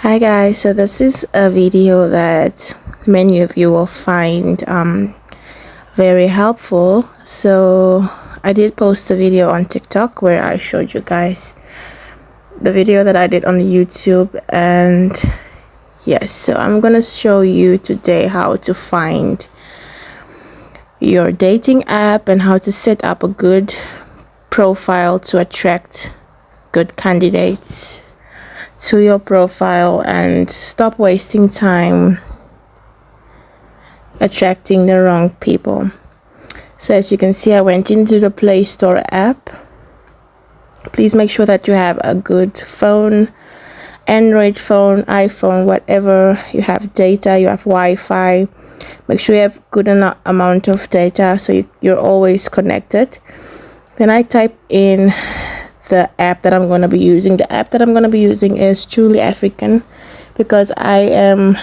Hi guys, so this is a video that many of you will find very helpful. So I did post a video on TikTok where I showed you guys the video that I did on YouTube, and yes, so I'm gonna show you today how to find your dating app and how to set up a good profile to attract good candidates to your profile and stop wasting time attracting the wrong people. So as you can see, I went into the Play Store app. Please make sure that you have a good phone, Android phone, iPhone, whatever. You have data, you have Wi-Fi. Make sure you have good amount of data so you're always connected. Then I type in the app that I'm going to be using. The app that I'm going to be using is Truly African because I am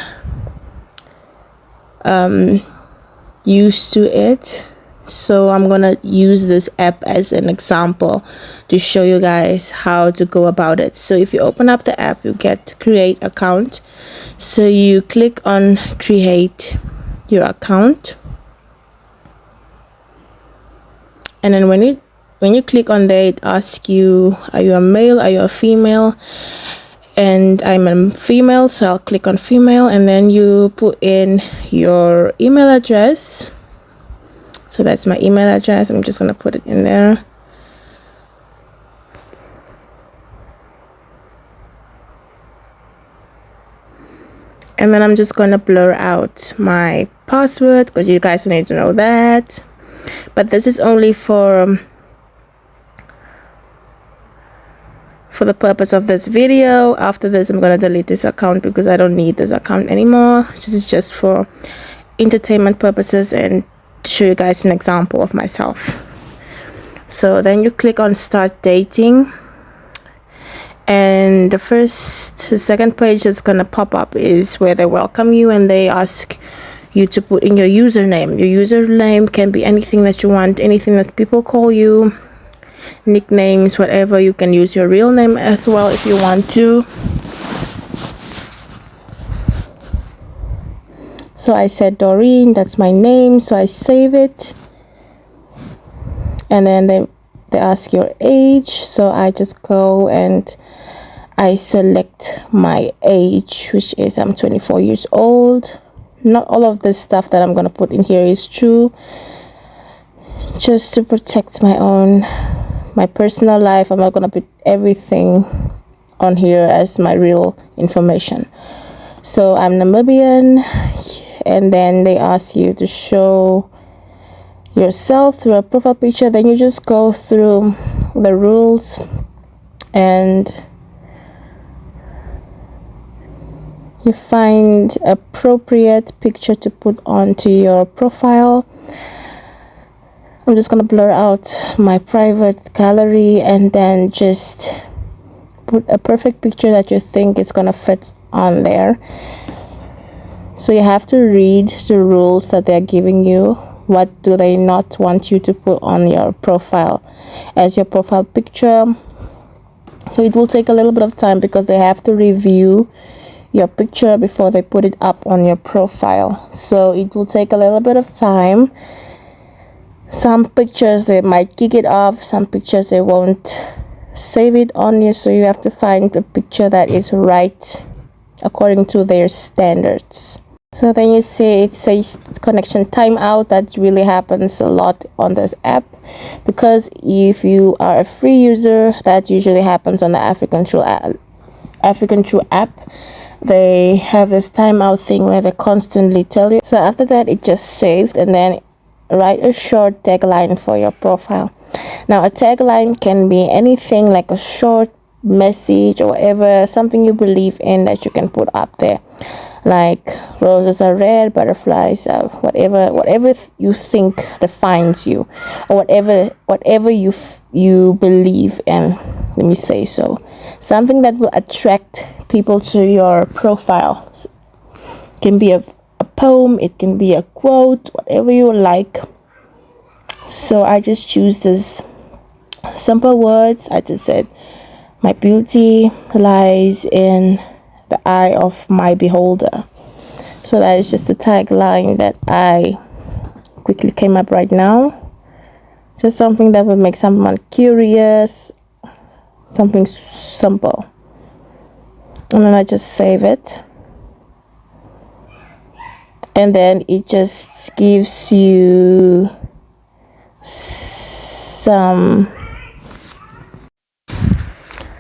used to it. So I'm going to use this app as an example to show you guys how to go about it. So if you open up the app, you get create account. So you click on create your account. And then when you click on there, it asks you, are you a male, are you a female? And I'm a female, so I'll click on female, and then you put in your email address. So that's my email address. I'm just going to put it in there. And then I'm just going to blur out my password because you guys need to know that. But this is only for the purpose of this video. After this, I'm going to delete this account because I don't need this account anymore. This is just for entertainment purposes and to show you guys an example of myself. So then you click on start dating, and the second page that's going to pop up is where they welcome you and they ask you to put in your username. Your username can be anything that you want, anything that people call you, nicknames, whatever. You can use your real name as well if you want to. So I said Doreen, that's my name, so I save it, and then they ask your age, so I just go and I select my age, which is I'm 24 years old. Not all of this stuff that I'm going to put in here is true, just to protect my personal life. I'm not going to put everything on here as my real information. So I'm Namibian, and then they ask you to show yourself through a profile picture. Then you just go through the rules and you find appropriate picture to put onto your profile. I'm just going to blur out my private gallery and then just put a perfect picture that you think is going to fit on there. So you have to read the rules that they're giving you. What do they not want you to put on your profile as your profile picture? So it will take a little bit of time because they have to review your picture before they put it up on your profile. So it will take a little bit of time. Some pictures they might kick it off, some pictures they won't save it on you, so you have to find a picture that is right according to their standards. So then you see it says connection timeout. That really happens a lot on this app because if you are a free user, that usually happens on the African True app. They have this timeout thing where they constantly tell you. So after that, it just saved, and then write a short tagline for your profile. Now a tagline can be anything, like a short message or whatever, something you believe in that you can put up there, like roses are red, butterflies are whatever you think defines you, or whatever you believe in. Let me say so. Something that will attract people to your profile. It can be a poem, it can be a quote, whatever you like. So I just choose this simple words. I just said my beauty lies in the eye of my beholder. So that is just the tagline that I quickly came up right now. Just something that would make someone curious, something simple. And then I just save it. And then it just gives you some.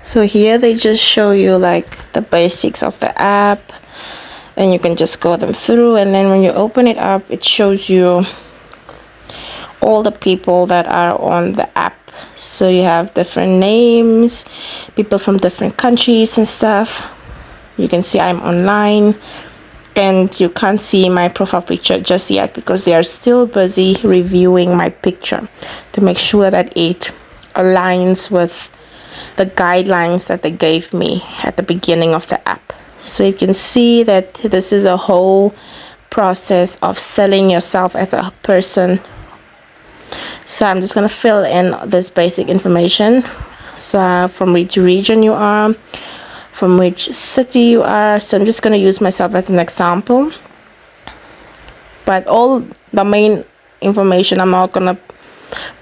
So here they just show you like the basics of the app, and you can just go them through. And then when you open it up, it shows you all the people that are on the app. So you have different names, people from different countries and stuff. You can see I'm online, and you can't see my profile picture just yet because they are still busy reviewing my picture to make sure that it aligns with the guidelines that they gave me at the beginning of the app. So you can see that this is a whole process of selling yourself as a person. So I'm just going to fill in this basic information. So from which region you are, from which city you are. So I'm just going to use myself as an example. But all the main information, I'm not going to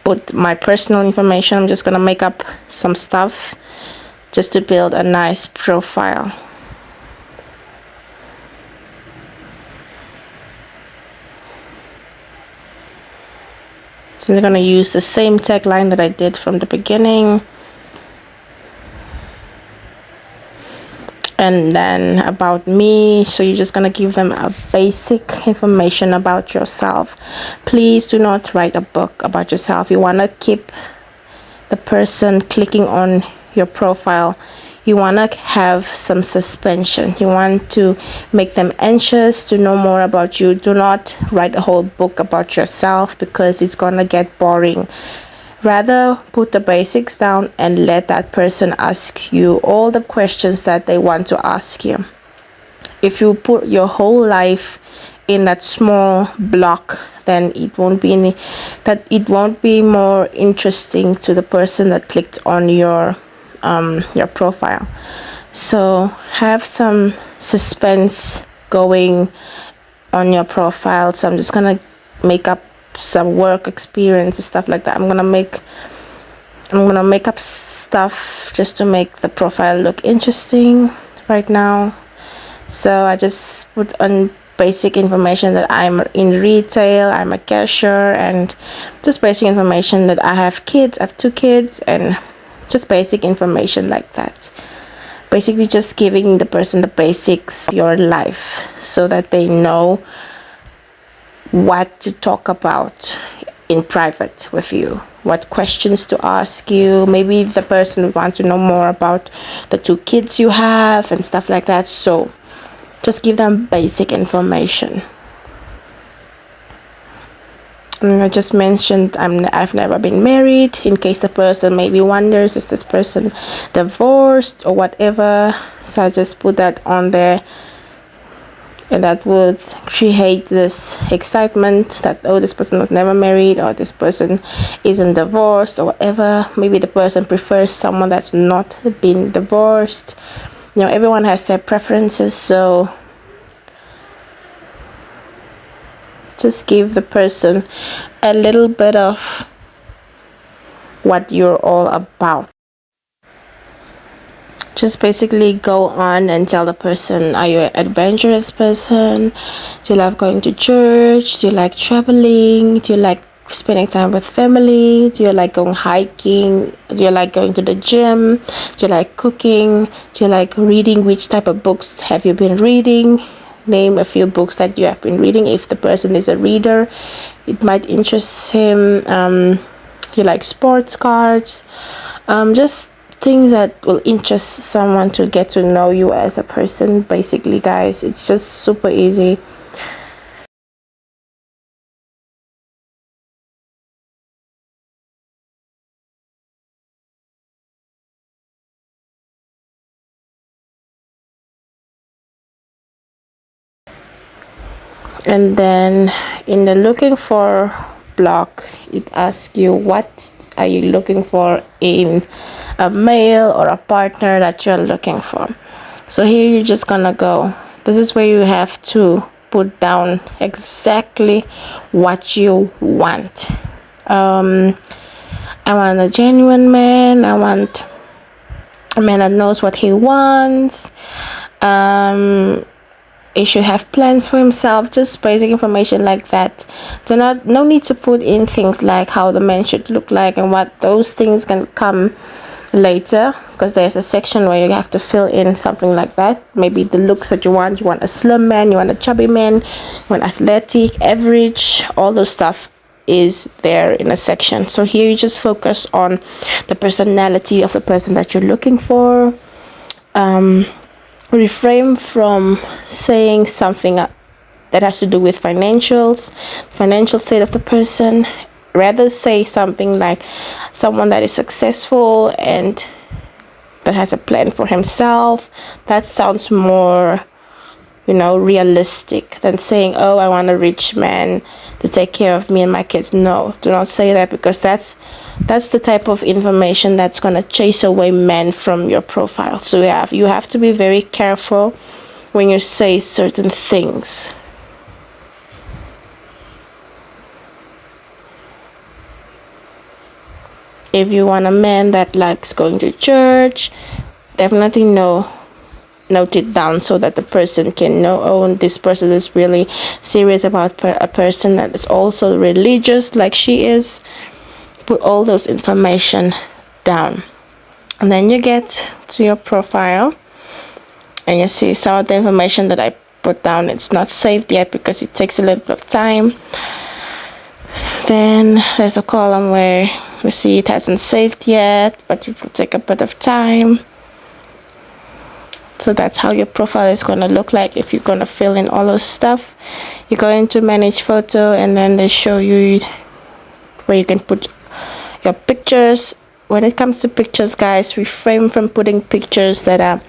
put my personal information. I'm just going to make up some stuff just to build a nice profile. So I'm going to use the same tagline that I did from the beginning. And then about me, so you're just going to give them a basic information about yourself. Please do not write a book about yourself. You want to keep the person clicking on your profile, you want to have some suspension. You want to make them anxious to know more about you. Do not write a whole book about yourself because it's going to get boring. Rather, put the basics down and let that person ask you all the questions that they want to ask you. If you put your whole life in that small block, then it won't be more interesting to the person that clicked on your profile. So have some suspense going on your profile. So I'm just gonna make up some work experience and stuff like that. I'm gonna make up stuff just to make the profile look interesting right now. So I just put on basic information that I'm in retail, I'm a cashier, and just basic information that I have kids. I have 2 kids, and just basic information like that. Basically just giving the person the basics of your life so that they know what to talk about in private with you, what questions to ask you. Maybe the person would want to know more about the 2 kids you have and stuff like that. So just give them basic information. And I just mentioned I've never been married, in case the person maybe wonders, is this person divorced or whatever. So I just put that on there, and that would create this excitement that, oh, this person was never married, or this person isn't divorced, or whatever. Maybe the person prefers someone that's not been divorced. You know, everyone has their preferences, so just give the person a little bit of what you're all about. Just basically go on and tell the person, are you an adventurous person? Do you love going to church? Do you like traveling? Do you like spending time with family? Do you like going hiking? Do you like going to the gym? Do you like cooking? Do you like reading? Which type of books have you been reading? Name a few books that you have been reading. If the person is a reader, it might interest him. You like sports cards, just things that will interest someone to get to know you as a person. Basically, guys, it's just super easy. And then in the looking for block, it asks you what are you looking for in a male or a partner that you're looking for. So here you're just gonna go, this is where you have to put down exactly what you want. I want a genuine man. I want a man that knows what he wants. He should have plans for himself, just basic information like that. No need to put in things like how the man should look like and what, those things can come later, because there's a section where you have to fill in something like that. Maybe the looks that you want a slim man, you want a chubby man, you want athletic, average, all those stuff is there in a section. So here you just focus on the personality of the person that you're looking for. Refrain from saying something that has to do with financial state of the person. Rather say something like someone that is successful and that has a plan for himself. That sounds more, realistic than saying, oh, I want a rich man to take care of me and my kids. No, do not say that, because that's the type of information that's going to chase away men from your profile. So you have to be very careful when you say certain things. If you want a man that likes going to church, definitely note it down so that the person can know, oh, this person is really serious about a person that is also religious like she is. Put all those information down, and then you get to your profile and you see some of the information that I put down. It's not saved yet because it takes a little bit of time. Then there's a column where you see it hasn't saved yet, but it will take a bit of time. So that's how your profile is going to look like if you're going to fill in all those stuff. You go into manage photo, and then they show you where you can put your pictures. When it comes to pictures, guys, refrain from putting pictures that are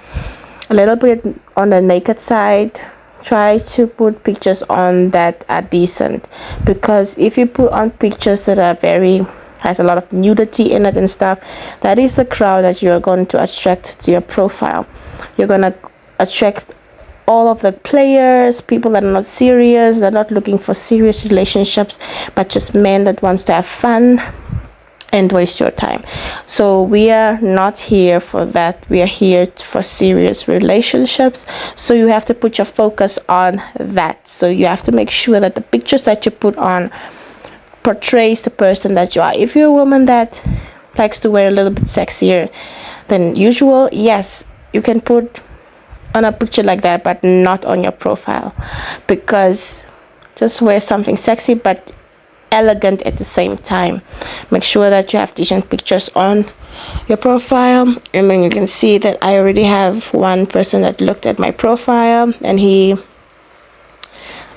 a little bit on the naked side. Try to put pictures on that are decent, because if you put on pictures that are has a lot of nudity in it and stuff, that is the crowd that you're going to attract to your profile. You're going to attract all of the players, people that are not serious, they're not looking for serious relationships, but just men that wants to have fun and waste your time. So we are not here for that. We are here for serious relationships. So you have to put your focus on that. So you have to make sure that the pictures that you put on portrays the person that you are. If you're a woman that likes to wear a little bit sexier than usual, yes, you can put on a picture like that, but not on your profile, because just wear something sexy but elegant at the same time. Make sure that you have decent pictures on your profile. And then you can see that I already have one person that looked at my profile, and he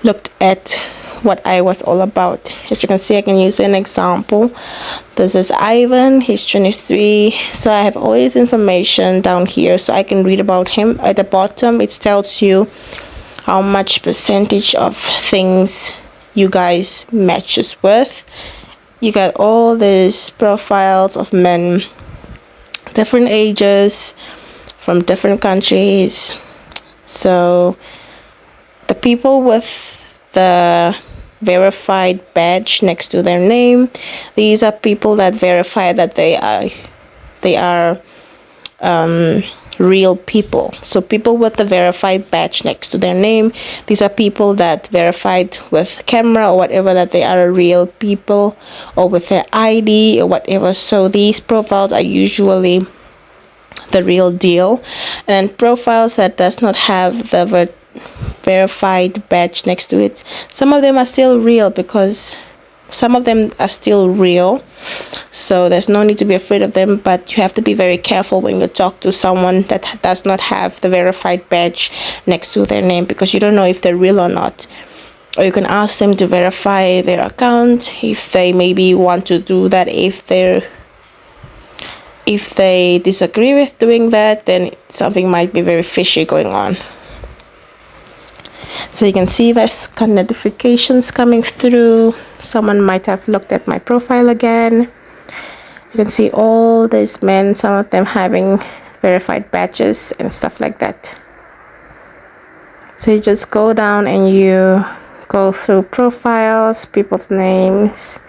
looked at what I was all about. As you can see, I can use an example. This is Ivan, he's 23. So I have all his information down here, so I can read about him. At the bottom it tells you how much percentage of things you guys matches with. You got all these profiles of men, different ages, from different countries. So the people with the verified badge next to their name, these are people that verify that they are real people. So people with the verified badge next to their name, these are people that verified with camera or whatever that they are real people, or with their ID or whatever. So these profiles are usually the real deal. And profiles that does not have the verified badge next to it, some of them are still real, because some of them are still real, so there's no need to be afraid of them. But you have to be very careful when you talk to someone that does not have the verified badge next to their name, because you don't know if they're real or not. Or you can ask them to verify their account if they maybe want to do that. If they disagree with doing that, then something might be very fishy going on. So you can see there's notifications coming through. Someone might have looked at my profile again. You can see all these men, some of them having verified badges and stuff like that. So you just go down and you go through profiles, people's names.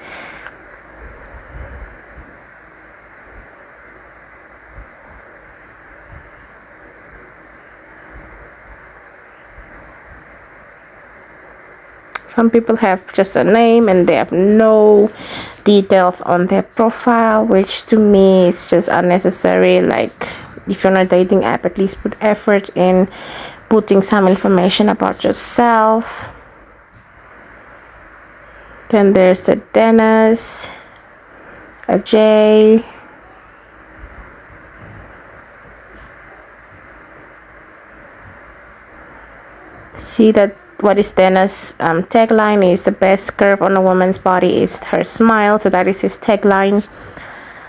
Some people have just a name and they have no details on their profile, which to me is just unnecessary. Like, if you're on a dating app, at least put effort in putting some information about yourself. Then there's a Dennis, a J, see that what is Dennis' tagline is: the best curve on a woman's body is her smile. So that is his tagline.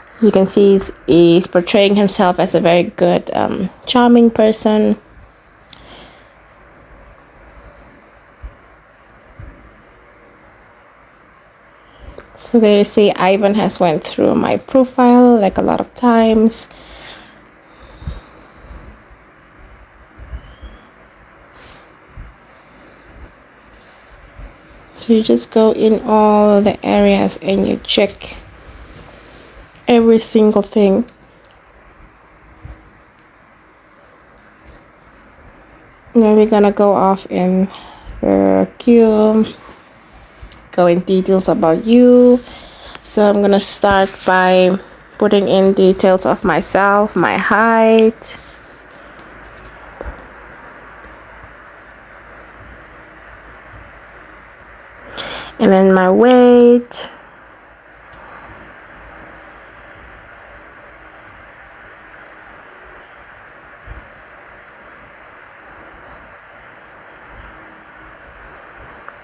So you can see he's portraying himself as a very good, charming person. So there you see Ivan has went through my profile like a lot of times. So you just go in all the areas and you check every single thing. Now we're gonna go off in the queue, go in details about you. So I'm gonna start by putting in details of myself, my height, and then my weight,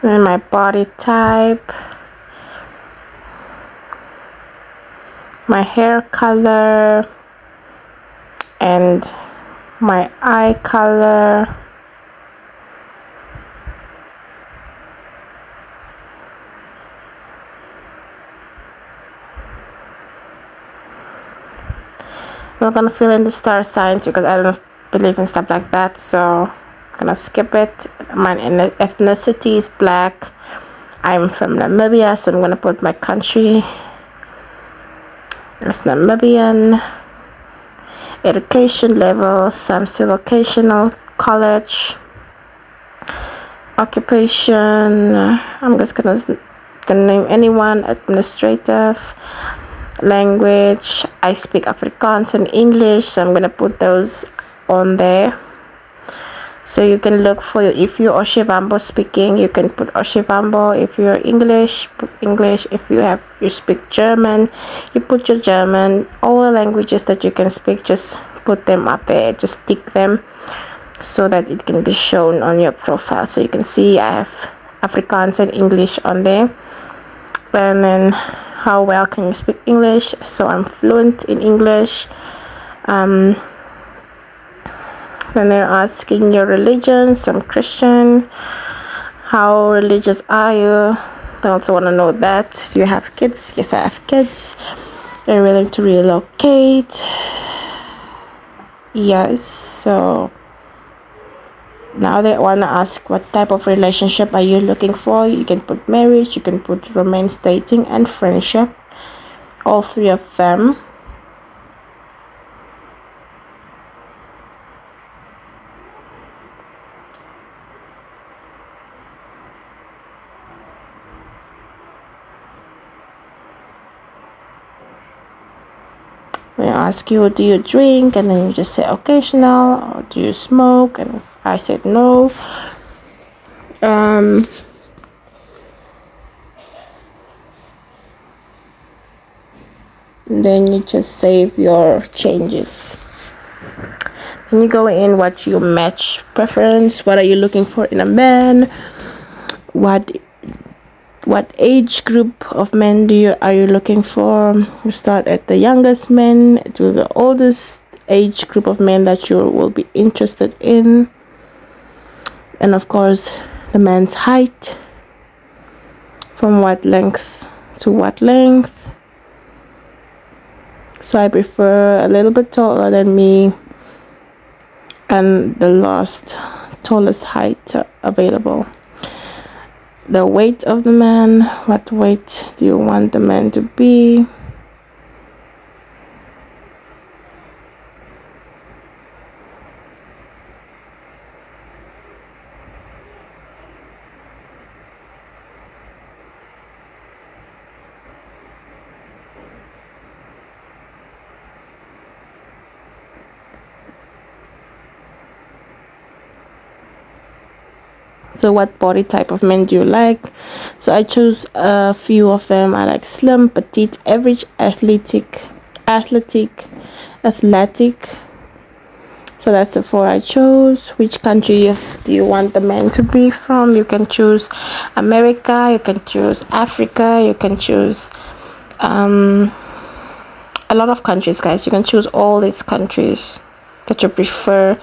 and my body type, my hair color, and my eye color. I'm not gonna fill in the star signs because I don't believe in stuff like that, so I'm gonna skip it. My ethnicity is black. I'm from Namibia, so I'm gonna put my country as Namibian. Education levels, so I'm still vocational, college. Occupation, I'm just gonna name anyone. Administrative. Language, I speak Afrikaans and English, so I'm gonna put those on there. So you can look for, if you're Oshivambo speaking, you can put Oshivambo. If you're English, put English. If you speak German, you put your German. All the languages that you can speak, just put them up there, just tick them so that it can be shown on your profile. So you can see I have Afrikaans and English on there. And then how well can you speak English? So I'm fluent in English. Then they're asking your religion, so I'm Christian. How religious are you? They also want to know that. Do you have kids? Yes, I have kids. They're willing to relocate. Yes, so now they want to ask what type of relationship are you looking for. You can put marriage, you can put romance, dating, and friendship. All three of them. They ask you, do you drink? And then you just say occasional. Or do you smoke? And I said no. Then you just save your changes. Then you go in what you match preference. What are you looking for in a man? What age group of men are you looking for? You start at the youngest men to the oldest age group of men that you will be interested in. And of course, the man's height, from what length to what length. So I prefer a little bit taller than me, and the last tallest height available. The weight of the man, what weight do you want the man to be? So what body type of men do you like? So I chose a few of them. I like slim, petite, average, athletic. So that's the 4 I chose. Which country do you want the man to be from? You can choose America, you can choose Africa, you can choose a lot of countries, guys. You can choose all these countries that you prefer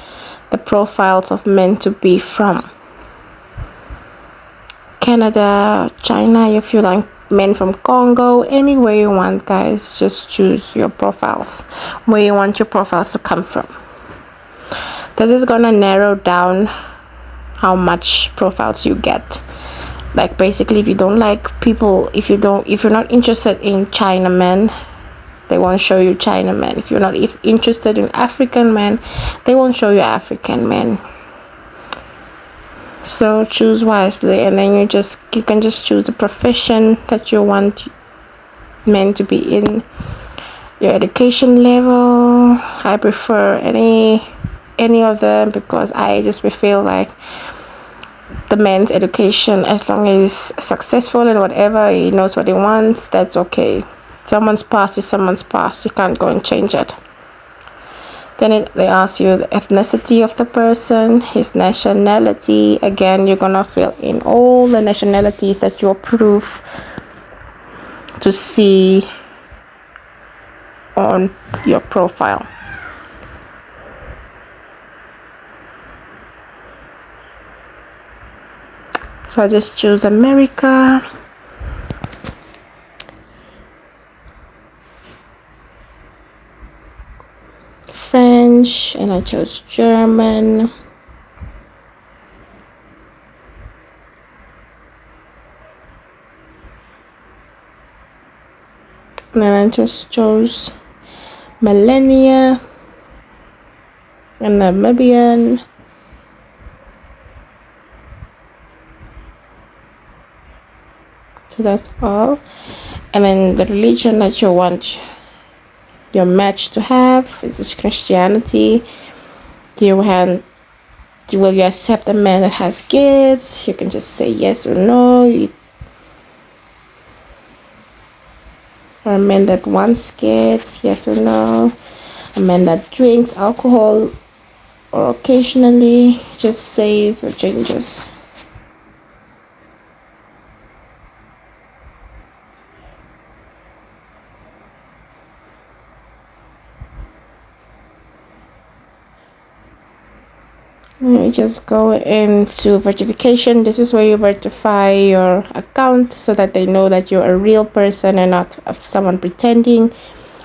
the profiles of men to be from. Canada, China, if you like men from Congo, anywhere you want, guys. Just choose your profiles, where you want your profiles to come from. This is gonna narrow down how much profiles you get. Like basically, if you don't like people, if you're not interested in China men, they won't show you China men. If you're not interested in African men, they won't show you African men. So choose wisely, and then you can just choose a profession that you want men to be in, your education level. I prefer any of them because I just feel like the man's education, as long as he's successful in whatever he knows what he wants, that's okay. Someone's past is someone's past. You can't go and change it. Then they ask you the ethnicity of the person, his nationality. Again, you're gonna fill in all the nationalities that you approve to see on your profile. So I just choose America. French, and I chose German. And then I just chose Millennia and Namibian. So that's all. And then the religion that you want your match to have is Christianity. Will you accept a man that has kids? You can just say yes or no. Or a man that wants kids, yes or no. A man that drinks alcohol or occasionally, just save or changes. You just go into verification. This is where you verify your account so that they know that you're a real person and not someone pretending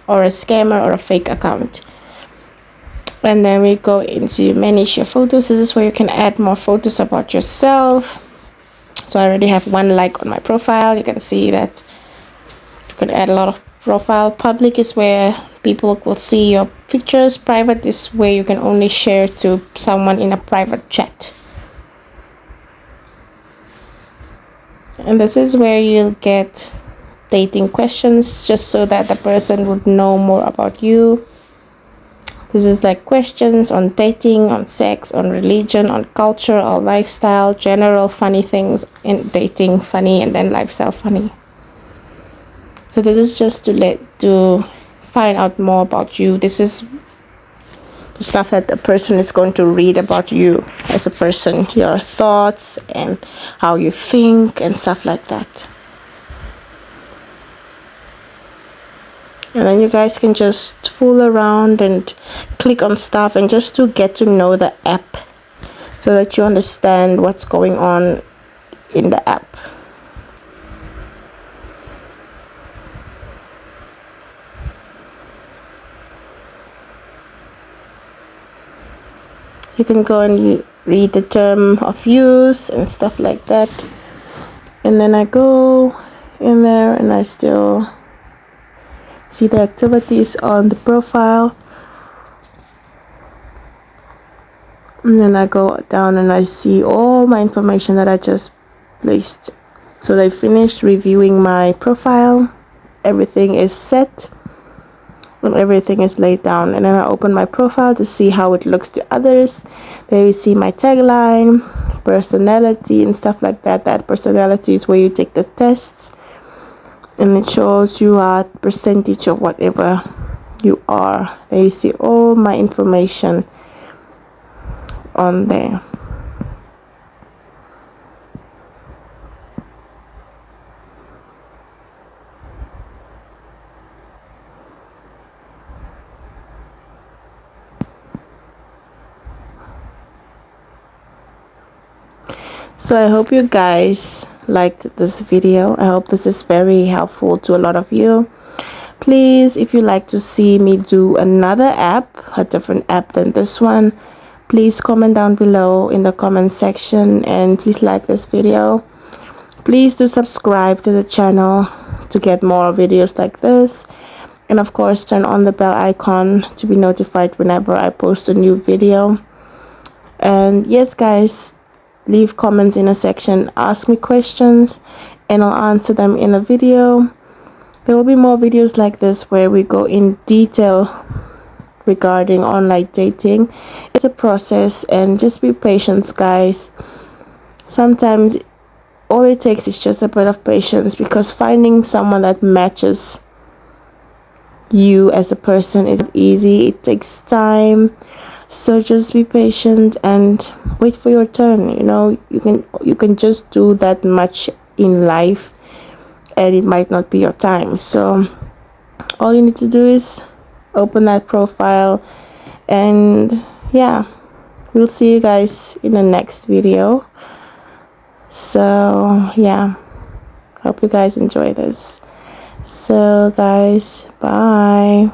or a scammer or a fake account. And then we go into manage your photos. This is where you can add more photos about yourself. So I already have 1 like on my profile. You can see that you can add a lot of profile. Public is where people will see your pictures. Private is where you can only share to someone in a private chat. And this is where you'll get dating questions, just so that the person would know more about you. This is like questions on dating, on sex, on religion, on culture, or lifestyle, general funny things in dating, funny, and then lifestyle, funny. So this is just to find out more about you. This is the stuff that the person is going to read about you as a person, your thoughts and how you think and stuff like that. And then you guys can just fool around and click on stuff and just to get to know the app so that you understand what's going on in the app. You can go and read the term of use and stuff like that. And then I go in there and I still see the activities on the profile. And then I go down and I see all my information that I just placed. So they finished reviewing my profile. Everything is set and everything is laid down. And then I open my profile to see how it looks to others. There you see my tagline, personality and stuff like that. That personality is where you take the tests, and it shows you a percentage of whatever you are. There you see all my information on there. So I hope you guys liked this video. I hope this is very helpful to a lot of you. Please, if you like to see me do another app, a different app than this one, please comment down below in the comment section, and please like this video. Please do subscribe to the channel to get more videos like this, and of course turn on the bell icon to be notified whenever I post a new video. And yes guys, leave comments in a section, ask me questions, and I'll answer them in a video. There will be more videos like this where we go in detail regarding online dating. It's a process, and just be patient guys. Sometimes all it takes is just a bit of patience, because finding someone that matches you as a person isn't easy. It takes time. So just be patient and wait for your turn. You know, you can just do that much in life, and it might not be your time. So all you need to do is open that profile, and yeah, we'll see you guys in the next video. So yeah, hope you guys enjoy this. So guys, bye.